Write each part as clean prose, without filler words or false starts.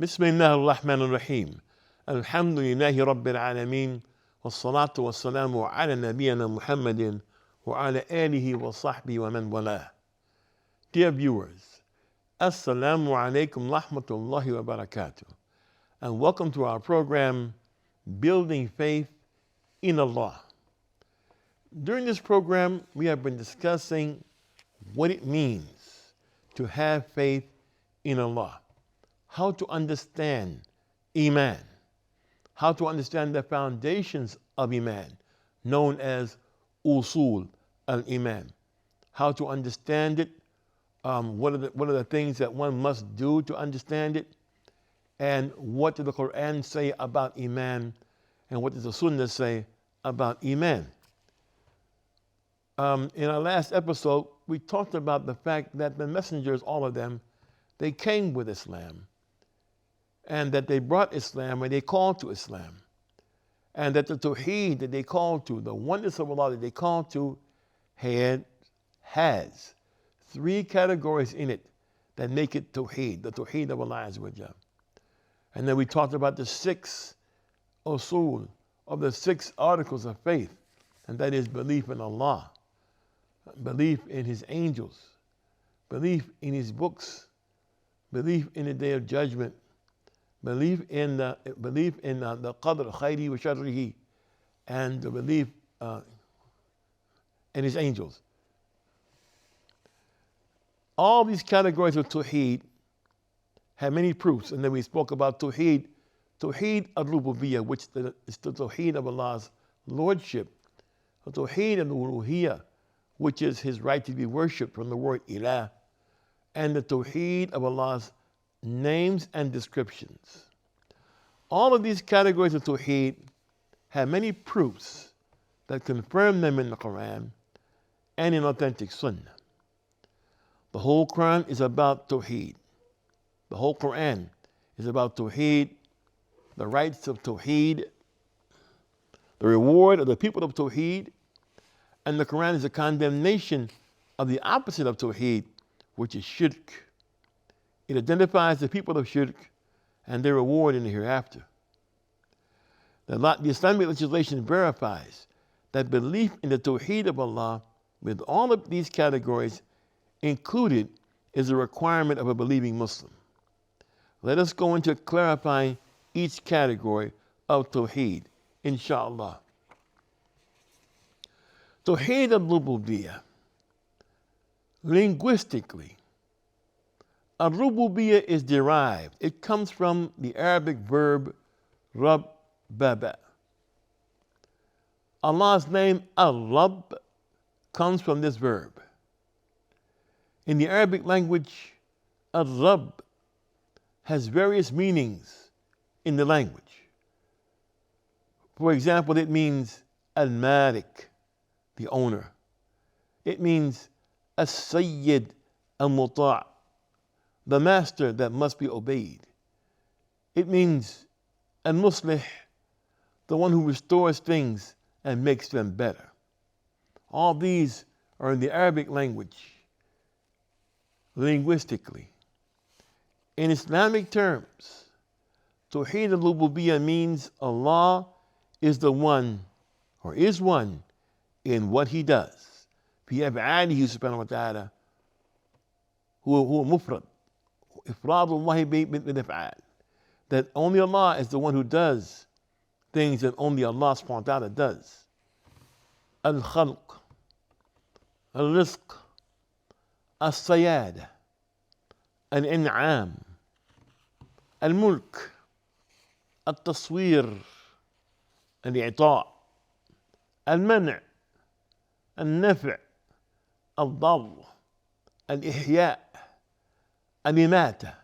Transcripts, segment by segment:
بسم الله الرحمن الرحيم الحمد لله رب العالمين والصلاة والسلام على نبينا محمد وعلى آله وصحبه ومن والاه. Dear viewers, Assalamu alaikum rahmatullahi wa barakatuh, and welcome to our program, Building Faith in Allah. During this program, we have been discussing what it means to have faith in Allah, how to understand Iman, how to understand the foundations of Iman, known as Usul al-Iman, how to understand it, what are the things that one must do to understand it, and what does the Quran say about Iman, and what does the Sunnah say about Iman. In our last episode, we talked about the fact that the messengers, all of them, they came with Islam, and that they brought Islam and they called to Islam, and that the Tawheed that they called to, the oneness of Allah that they called to, has three categories in it that make it Tawheed, the Tawheed of Allah Azza wa Jal. And then we talked about the six usul of the six articles of faith, and that is belief in Allah, belief in His angels, belief in His books, belief in the Day of Judgment, belief in the qadr khayri wa sharrihi, and the belief in His angels. All these categories of Tawheed have many proofs, and then we spoke about Tawheed al-Rububiyyah, which is the Tawheed of Allah's Lordship, the Tawheed al-Uluhiyyah, which is His right to be worshipped from the word Ilah, and the Tawheed of Allah's names and descriptions. All of these categories of Tawheed have many proofs that confirm them in the Quran and in authentic Sunnah. The whole Quran is about Tawheed. The whole Quran is about Tawheed, the rights of Tawheed, the reward of the people of Tawheed, and the Quran is a condemnation of the opposite of Tawheed, which is Shirk. It identifies the people of Shirk and their reward in the hereafter. The Islamic legislation verifies that belief in the Tawheed of Allah with all of these categories included is a requirement of a believing Muslim. Let us go into clarifying each category of Tawheed, inshallah. Tawheed al-Rububiyyah. Linguistically, al-Rububiyyah is derived. It comes from the Arabic verb rabbaba. Allah's name al-Rabb comes from this verb. In the Arabic language, al-Rabb has various meanings in the language. For example, it means al-Malik, the owner. It means as-Sayyid al-Muta', the master that must be obeyed. It means al-Muslih, the one who restores things and makes them better. All these are in the Arabic language, linguistically. In Islamic terms, Tawheed al-Rububiyyah means Allah is the one, or is one, in what He does. في أفعاله سبحانه وتعالى هو مفرد. إفراد الله بالأفعال. That only Allah is the one who does things that only Allah subhanahu wa ta'ala does. Al-Khalq, Al-Rizq, Al-Sayada, Al-In'am, Al-Mulk, Al-Taswir, Al-I'ta', Al-Man', Al-Naf', Al-Dar, Al-Ihya', Al-Imata,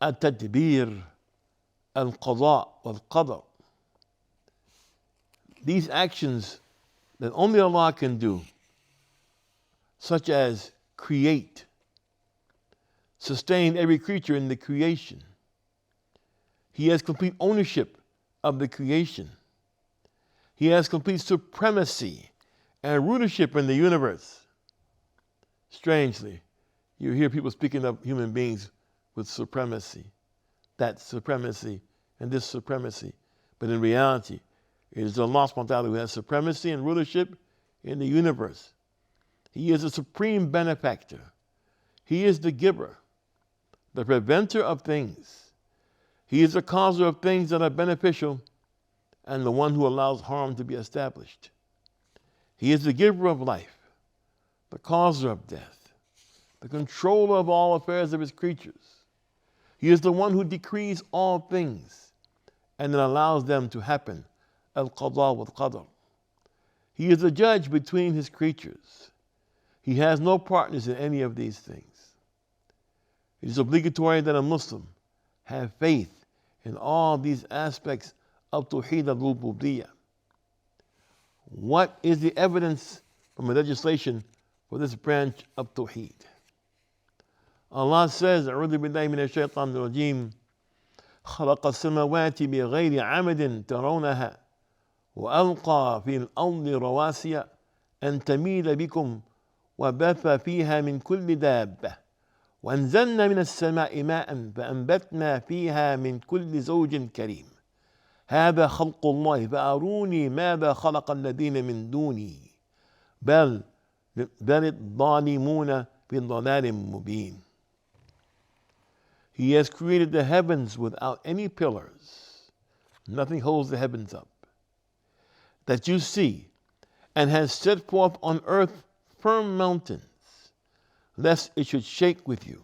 Al-Tadbir, Al-Qada' wal-Qadar. These actions that only Allah can do, such as create, sustain every creature in the creation. He has complete ownership of the creation. He has complete supremacy and rulership in the universe. Strangely, you hear people speaking of human beings with supremacy. that supremacy and this supremacy. But in reality, it is Allah subhanahu wa ta'ala who has supremacy and rulership in the universe. He is a supreme benefactor. He is the giver, the preventer of things. He is the causer of things that are beneficial and the one who allows harm to be established. He is the giver of life, the causer of death, the controller of all affairs of his creatures. He is the one who decrees all things and then allows them to happen, al-qada wal-qadar. He is the judge between his creatures. He has no partners in any of these things. It is obligatory that a Muslim have faith in all these aspects of Tawheed al-Rububiyyah. What is the evidence from the legislation for this branch of Tawheed? Allah says, أعوذ بالله من الشيطان الرجيم خلق السماوات بغير عمد ترونها وألقى في الأرض رواسي أن تميد بكم وبث فيها من كل دابة وأنزلنا من السماء ماء فأنبتنا فيها من كل زوج كريم هذا خلق الله فأروني ماذا خلق الذين من دوني بل الظالمون في ضلال مبين. He has created the heavens without any pillars. Nothing holds the heavens up that you see, and has set forth on earth firm mountains, lest it should shake with you.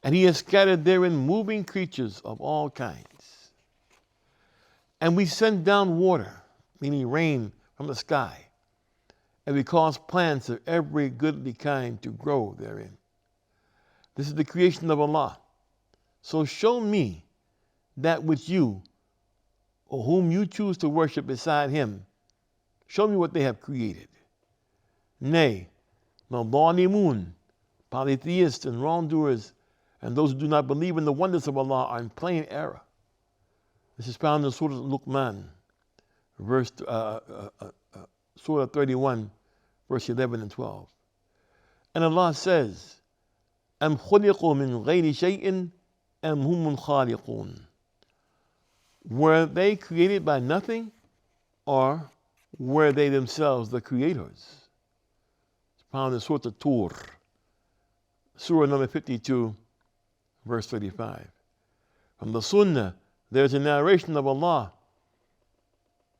And he has scattered therein moving creatures of all kinds. And we send down water, meaning rain, from the sky, and we cause plants of every goodly kind to grow therein. This is the creation of Allah. So show me that which you, or whom you choose to worship beside him, show me what they have created. Nay, the Zalimun, polytheists and wrongdoers, and those who do not believe in the wonders of Allah are in plain error. This is found in Surah Luqman, Surah 31, verse 11 and 12. And Allah says, أَمْ خُلِقُوا مِنْ غَيْرِ شَيْءٍ أَمْ هُمُ الْخَالِقُونَ. Were they created by nothing, or were they themselves the creators? It's found in Surah Tur, Surah number 52, verse 35. From the Sunnah, there's a narration of Allah,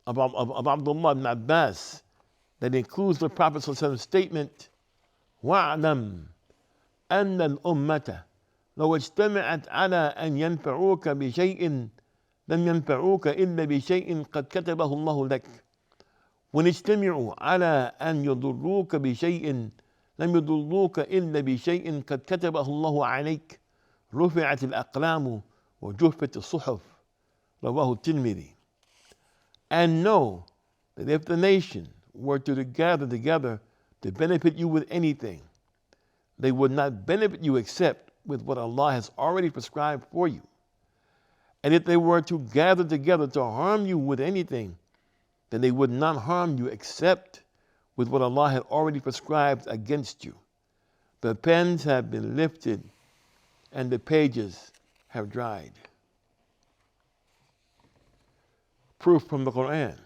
of Abdullah ibn Abbas, that includes the Prophet's statement, وَاعْلَمْ أَنَّ الْأُمَّةَ لو اجتمعت على أن ينفعوك بشيء لم ينفعوك إلا بشيء قد كتبه الله لك وإن اجتمعوا على أن يضروك بشيء لم يضروك إلا بشيء قد كتبه الله عليك رفعت الأقلام وجفت الصحف رواه الترمذي. And know that if the nation were to gather together to benefit you with anything, they would not benefit you except with what Allah has already prescribed for you. And if they were to gather together to harm you with anything, then they would not harm you except with what Allah had already prescribed against you. The pens have been lifted and the pages have dried. Proof from the Quran,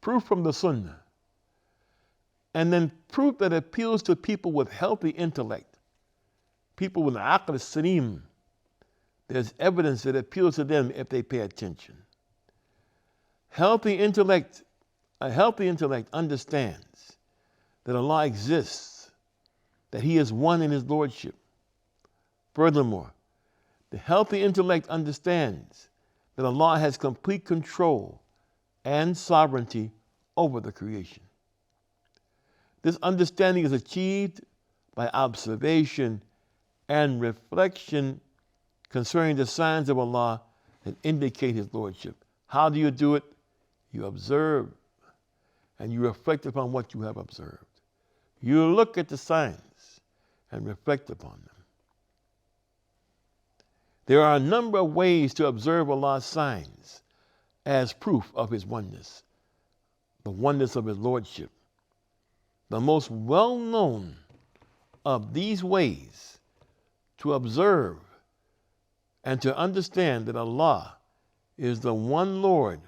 proof from the Sunnah, and then proof that appeals to people with healthy intellect, people with aql as-salim. There's evidence that appeals to them if they pay attention. A healthy intellect understands that Allah exists, that he is one in his lordship. Furthermore, the healthy intellect understands that Allah has complete control and sovereignty over the creation. This understanding is achieved by observation and reflection concerning the signs of Allah that indicate his lordship. How do you do it? You observe and you reflect upon what you have observed. You look at the signs and reflect upon them. There are a number of ways to observe Allah's signs as proof of his oneness, the oneness of his lordship. The most well-known of these ways to observe and to understand that Allah is the one Lord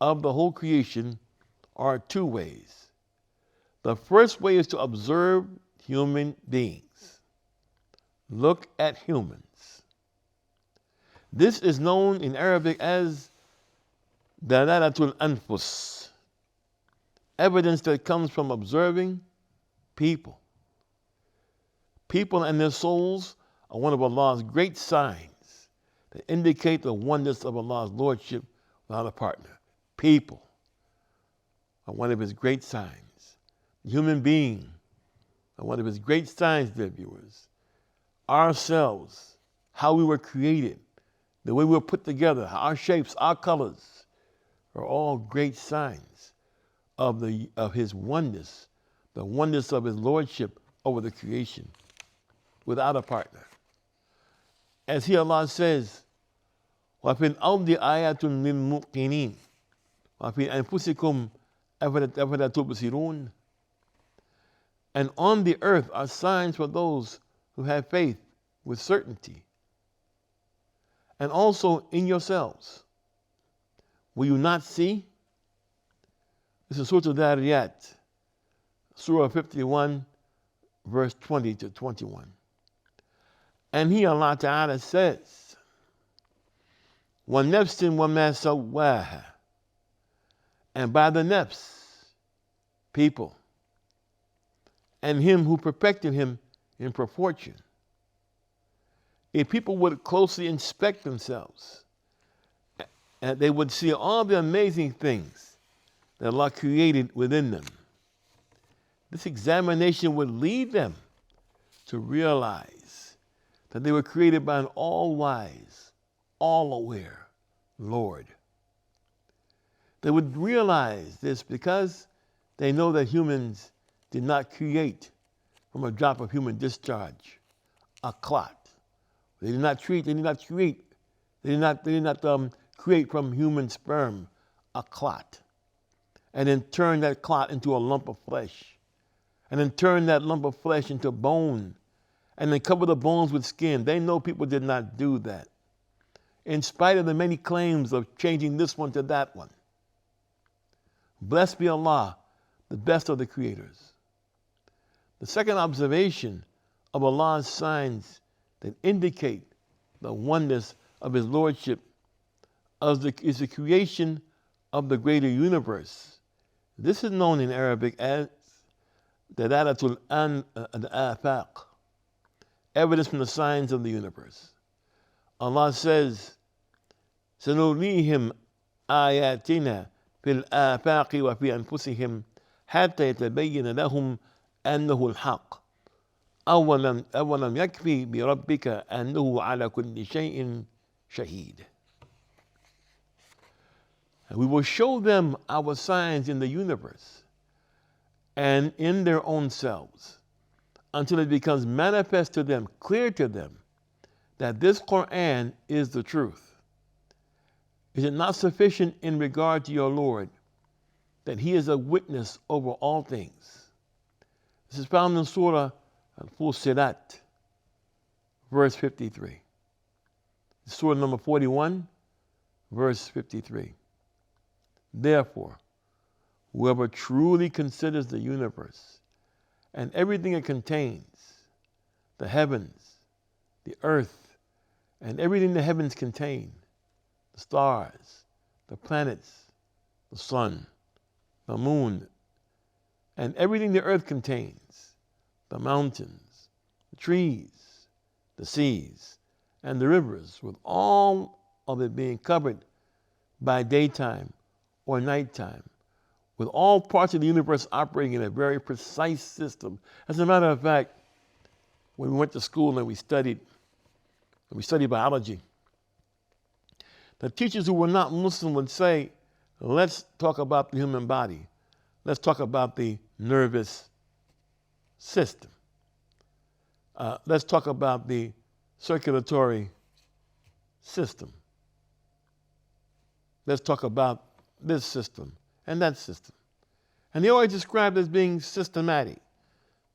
of the whole creation are two ways. The first way is to observe human beings. Look at humans. This is known in Arabic as dalalatul anfus, evidence that comes from observing people. People and their souls are one of Allah's great signs that indicate the oneness of Allah's lordship without a partner. People are one of his great signs. The human being are one of his great signs, dear viewers. Ourselves, how we were created, the way we were put together, our shapes, our colors, are all great signs of his oneness, the oneness of his lordship over the creation, without a partner. As here Allah says, وَفِي الْأَرْضِ آيَةٌ لِلْمُوقِنِينَ وَفِي أَنفُسِكُمْ أَفَلَا تُبْصِرُونَ. And on the earth are signs for those who have faith with certainty. And also in yourselves. Will you not see? This is Surah Al-Dariyat, Surah 51, verse 20 to 21. And here Allah Ta'ala says, وَنَفْسٍ وَمَا سَوَّاهَا. And by the nafs, people, and him who perfected him in proportion. If people would closely inspect themselves, and they would see all the amazing things that Allah created within them, this examination would lead them to realize that they were created by an all-wise, all-aware Lord. They would realize this because they know that humans did not create from a drop of human discharge a clot. They did not create from human sperm a clot, and then turn that clot into a lump of flesh, and then turn that lump of flesh into bone, and then cover the bones with skin. They know people did not do that, in spite of the many claims of changing this one to that one. Blessed be Allah, the best of the creators. The second observation of Allah's signs that indicate the oneness of his lordship is the creation of the greater universe. This is known in Arabic as dalalatul afaq, evidence from the signs of the universe. Allah says, سَنُرِيهِمْ آيَاتِنَا فِي الْآفَاقِ وَفِي أَنفُسِهِمْ حَتَّى يَتَبَيَّنَ لَهُمْ أَنَّهُ الْحَقُّ أَوَلَمْ يَكْفِي بِرَبِّكَ أَنَّهُ عَلَى كُلِّ شَيْءٍ شَهِيدٌ. And we will show them our signs in the universe and in their own selves until it becomes manifest to them, clear to them, that this Quran is the truth. Is it not sufficient in regard to your Lord that he is a witness over all things? This is found in Surah Al-Fussilat, verse 53. Surah number 41, verse 53. Therefore, whoever truly considers the universe and everything it contains, the heavens, the earth, and everything the heavens contain, the stars, the planets, the sun, the moon, and everything the earth contains, the mountains, the trees, the seas, and the rivers, with all of it being covered by daytime or nighttime, with all parts of the universe operating in a very precise system. As a matter of fact, when we went to school and we studied biology, the teachers who were not Muslim would say, let's talk about the human body. Let's talk about the nervous system. Let's talk about the circulatory system. Let's talk about this system and that system. And they always described as being systematic.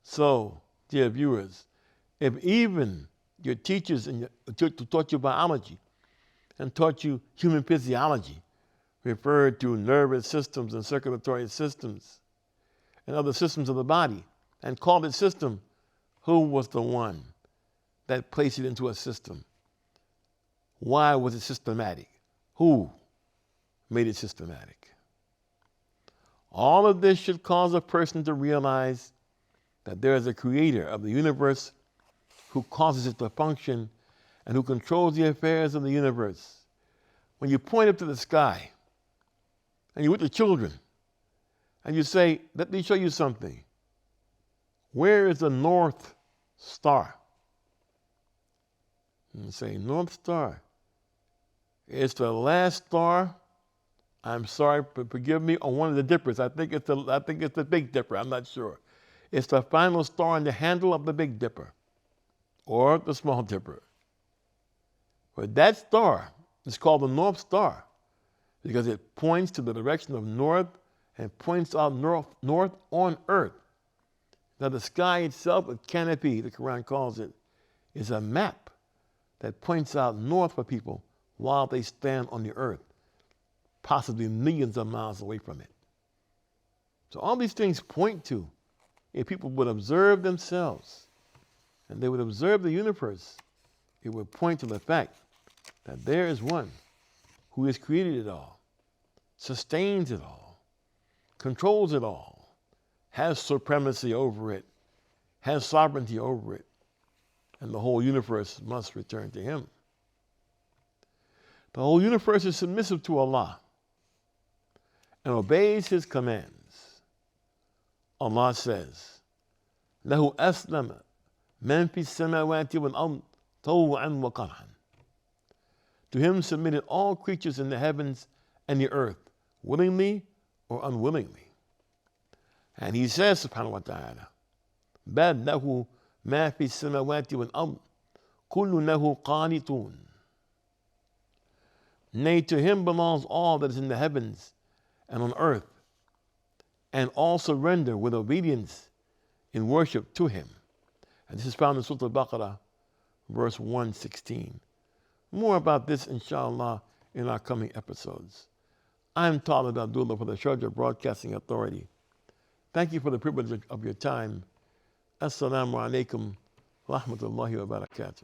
So, dear viewers, if even your teachers taught you biology and taught you human physiology, referred to nervous systems and circulatory systems and other systems of the body, and called it system, who was the one that placed it into a system? Why was it systematic? Who made it systematic? All of this should cause a person to realize that there is a creator of the universe who causes it to function and who controls the affairs of the universe. When you point up to the sky and you're with the children and you say, let me show you something. Where is the North Star? And you say, North Star. It's the last star, I'm sorry, forgive me, on one of the dippers. I think it's the Big Dipper, I'm not sure. It's the final star on the handle of the Big Dipper or the Small Dipper. But that star is called the North Star because it points to the direction of north and points out north on earth. Now the sky itself, a canopy, the Quran calls it, is a map that points out north for people while they stand on the earth, possibly millions of miles away from it. So all these things point to, if people would observe themselves and they would observe the universe, it would point to the fact that there is one who has created it all, sustains it all, controls it all, has supremacy over it, has sovereignty over it, and the whole universe must return to him. The whole universe is submissive to Allah and obeys his commands. Allah says, لَهُ أَسْلَمَ مَنْ فِي السَّمَاوَاتِ وَالْأَرْضِ طَوْعًا وَكَرْهًا. To him submitted all creatures in the heavens and the earth, willingly or unwillingly. And he says, subhanahu wa ta'ala, بَلْ لَهُ مَا فِي السَّمَاوَاتِ وَالْأَرْضِ كُلُّ لَهُ قَانِتُونَ. Nay, to him belongs all that is in the heavens and on earth, and all surrender with obedience in worship to him. And this is found in Surah Al-Baqarah, verse 116. More about this, inshallah, in our coming episodes. I'm Talib Abdullah for the Sharjah Broadcasting Authority. Thank you for the privilege of your time. Assalamu alaikum wa rahmatullahi wa barakatuh.